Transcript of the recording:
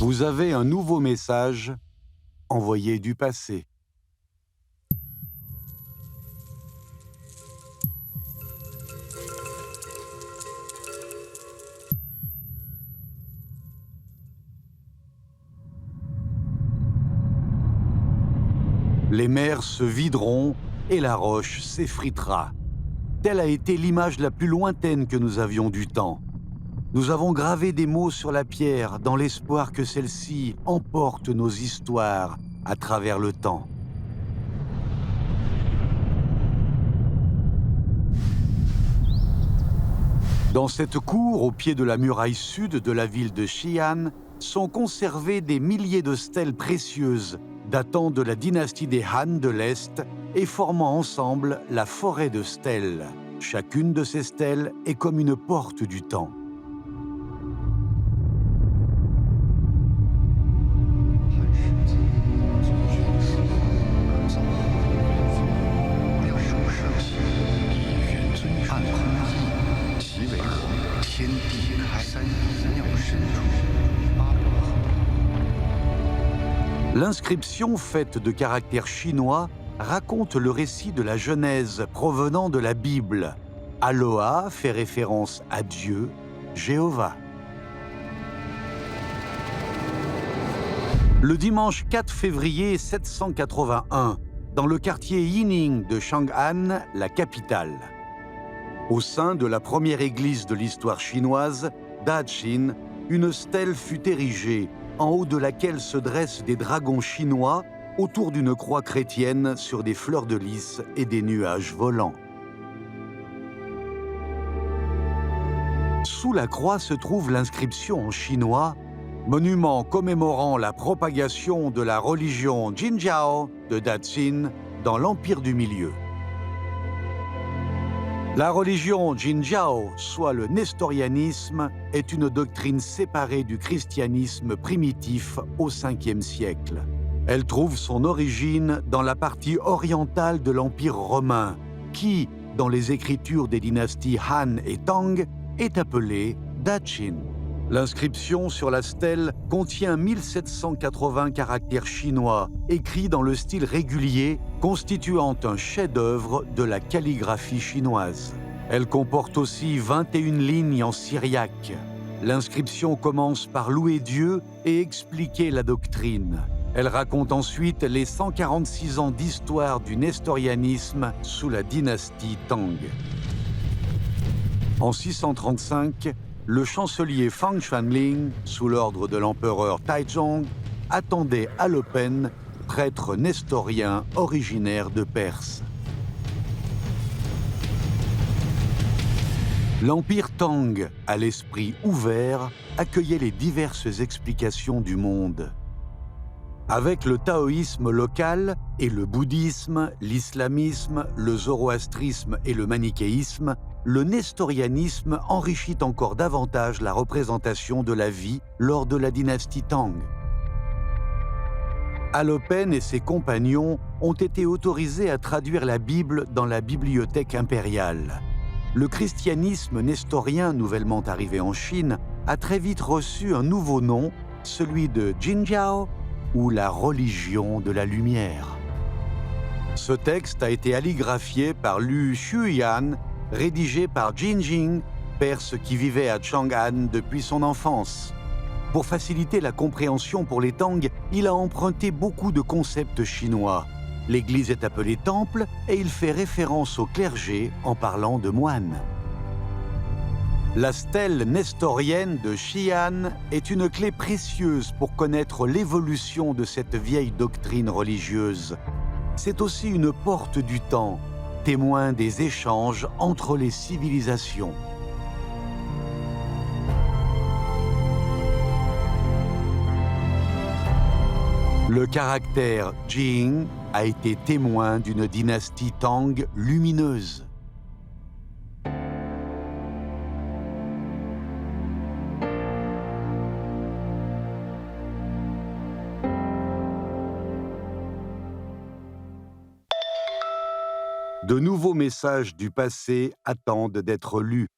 Vous avez un nouveau message envoyé du passé. Les mers se videront et la roche s'effritera. Telle a été l'image la plus lointaine que nous avions du temps. Nous avons gravé des mots sur la pierre dans l'espoir que celle-ci emporte nos histoires à travers le temps. Dans cette cour, au pied de la muraille sud de la ville de Xi'an, sont conservées des milliers de stèles précieuses datant de la dynastie des Han de l'Est et formant ensemble la forêt de stèles. Chacune de ces stèles est comme une porte du temps. L'inscription faite de caractères chinois raconte le récit de la Genèse provenant de la Bible. Aloha fait référence à Dieu, Jéhovah. Le dimanche 4 février 781, dans le quartier Yining de Chang'an, la capitale. Au sein de la première église de l'histoire chinoise, Daqin, une stèle fut érigée, en haut de laquelle se dressent des dragons chinois autour d'une croix chrétienne sur des fleurs de lys et des nuages volants. Sous la croix se trouve l'inscription en chinois « Monument commémorant la propagation de la religion Jinjiao de Daqin dans l'Empire du Milieu ». La religion Jinjiao, soit le nestorianisme, est une doctrine séparée du christianisme primitif au 5e siècle. Elle trouve son origine dans la partie orientale de l'Empire romain, qui, dans les écritures des dynasties Han et Tang, est appelée Daqin. L'inscription sur la stèle contient 1780 caractères chinois, écrits dans le style régulier, constituant un chef-d'œuvre de la calligraphie chinoise. Elle comporte aussi 21 lignes en syriaque. L'inscription commence par louer Dieu et expliquer la doctrine. Elle raconte ensuite les 146 ans d'histoire du nestorianisme sous la dynastie Tang. En 635, le chancelier Fang Xuanling, sous l'ordre de l'empereur Taizong, attendait Alopen, prêtre nestorien originaire de Perse. L'empire Tang, à l'esprit ouvert, accueillait les diverses explications du monde. Avec le taoïsme local et le bouddhisme, l'islamisme, le zoroastrisme et le manichéisme, le nestorianisme enrichit encore davantage la représentation de la vie lors de la dynastie Tang. Alopen et ses compagnons ont été autorisés à traduire la Bible dans la bibliothèque impériale. Le christianisme nestorien nouvellement arrivé en Chine a très vite reçu un nouveau nom, celui de Jinjiao, ou la religion de la lumière. Ce texte a été alligraphié par Lu Xuyan, rédigé par Jinjing, perse qui vivait à Chang'an depuis son enfance. Pour faciliter la compréhension pour les Tang, il a emprunté beaucoup de concepts chinois. L'église est appelée temple et il fait référence au clergé en parlant de moines. La stèle nestorienne de Xi'an est une clé précieuse pour connaître l'évolution de cette vieille doctrine religieuse. C'est aussi une porte du temps, témoin des échanges entre les civilisations. Le caractère Jing a été témoin d'une dynastie Tang lumineuse. De nouveaux messages du passé attendent d'être lus.